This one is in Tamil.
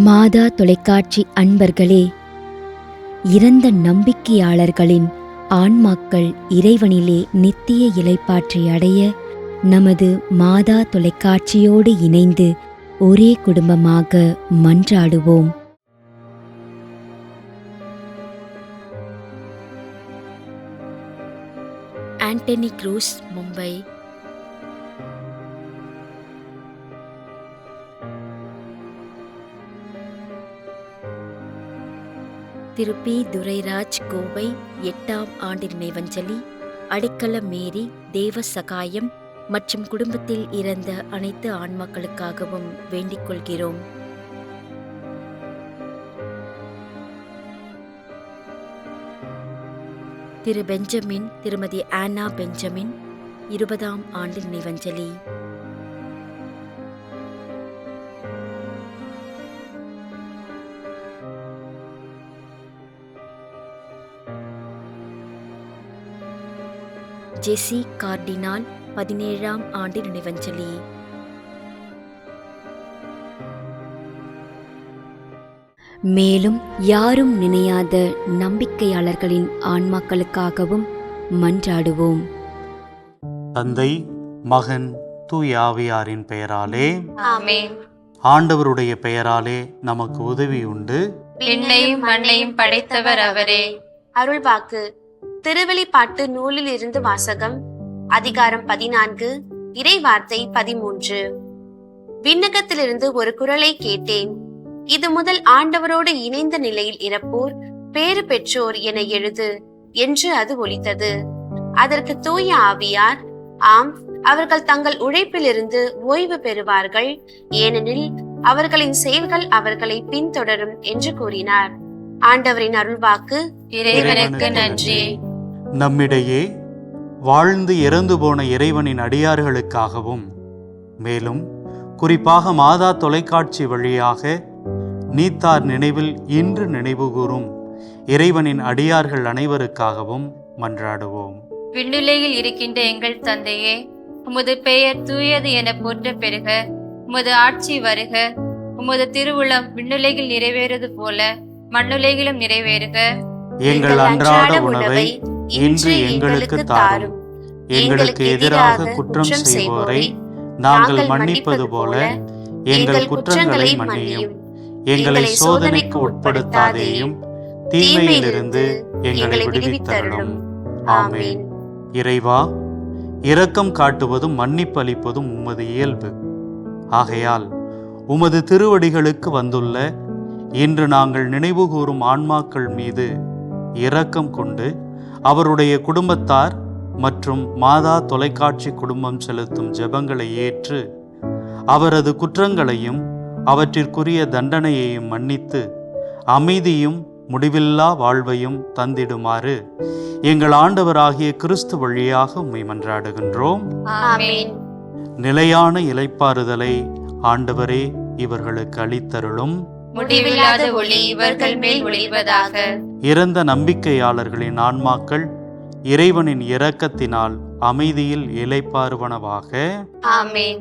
மாதா தொலைக்காட்சி அன்பர்களே, இறந்த நம்பிக்கையாளர்களின் ஆன்மாக்கள் இறைவனிலே நித்திய இளைப்பாற்றி அடைய நமது மாதா தொலைக்காட்சியோடு இணைந்து ஒரே குடும்பமாக மன்றாடுவோம். ஆண்டனி க்ரூஸ், மும்பை. திரு பி. துரைராஜ், கோவை. 8ஆம் ஆண்டு நினைவஞ்சலி. அடைக்கல மேரி, தேவ சகாயம் மற்றும் குடும்பத்தில் இறந்த அனைத்து ஆன்மாக்களுக்காகவும் வேண்டிக் கொள்கிறோம். திரு பெஞ்சமின், திருமதி ஆனா பெஞ்சமின், 20ஆம் ஆண்டு நினைவஞ்சலி. ஜெசி கார்டினால், 17ஆம் ஆண்டு நினைவஞ்சலி. மேலும் யாரும் நினையாத நம்பிக்கையாளர்களின் ஆன்மாக்களுக்காகவும் மன்றாடுவோம். தந்தை, மகன், தூய ஆவியாரின் பெயராலே ஆமென். ஆண்டவருடைய பெயராலே நமக்கு உதவி உண்டு. விண்ணையும் மண்ணையும் படைத்தவர் அவரே. அருள்வாக்கு. திருவெளிப்பாட்டு நூலில் இருந்து வாசகம். அதிகாரம் 14, இறை வார்த்தை 13. விண்ணகத்திலிருந்து ஒரு குரலை கேட்டேன். இது முதல் ஆண்டவரோடு இணைந்த நிலையில் இறப்போர் பேறு பெற்றோர் என எழுது என்று அது ஒலித்தது. அதற்கு தூய ஆவியார், ஆம், அவர்கள் தங்கள் உழைப்பிலிருந்து ஓய்வு பெறுவார்கள், ஏனெனில் அவர்களின் செயல்கள் அவர்களை பின்தொடரும் என்று கூறினார். ஆண்டவரின் அருள்வாக்கு. இறைவனுக்கு நன்றி. நம்மிடையே வாழ்ந்து இறந்து போன இறைவனின் அடியார்களுக்காகவும், மேலும் குறிப்பாக மாதா தொலைக்காட்சி வழியாக நீத்தார் நினைவில் இன்று நினைவுகூரும் இறைவனின் அடியார்கள் அனைவருக்காகவும் மன்றாடுவோம். விண்ணுலகில் இருக்கின்ற எங்கள் தந்தையே, உமது பெயர் தூயது என போற்ற பெறுக. உமது ஆட்சி வருக. உமது திருவுளம் விண்ணுலகில் நிறைவேறுவது போல மண்ணுலகிலும் நிறைவேறுக. எங்கள் அன்றாட உணவை இன்று எங்களுக்கு தாரும். எங்களுக்கு எதிராக குற்றம் செய்வோரை நாங்கள் மன்னிப்பது போல எங்கள் குற்றங்களை மன்னியும். எங்களை சோதனைக்கு உட்படுத்தாதேயும், தீமையிலிருந்து எங்களை விடுவித்தருளும். ஆமென். இறைவா, இரக்கம் காட்டுவதும் மன்னிப்பு அளிப்பதும் உமது இயல்பு. ஆகையால் உமது திருவடிகளுக்கு வந்துள்ள இன்று நாங்கள் நினைவுகூரும் ஆன்மாக்கள் மீது இரக்கம் கொண்டு அவருடைய குடும்பத்தார் மற்றும் மாதா தொலைக்காட்சி குடும்பம் செலுத்தும் ஜெபங்களை ஏற்று அவரது குற்றங்களையும் அவற்றிற்குரிய தண்டனையையும் மன்னித்து அமைதியும் முடிவில்லா வாழ்வையும் தந்திடுமாறு எங்கள் ஆண்டவராகிய கிறிஸ்து வழியாக உம்மை மன்றாடுகின்றோம். ஆமென். நிலையான இளைப்பாறுதலை ஆண்டவரே இவர்களுக்கு அளித்தருளும். முடிவில்லாத ஒளி இவர்கள் மேல் ஒளிர்வதாக. இறந்த நம்பிக்கையாளர்களின் ஆன்மாக்கள் இறைவனின் இரக்கத்தினால் அமைதியில் இளைப்பாறுவனவாக. ஆமென்.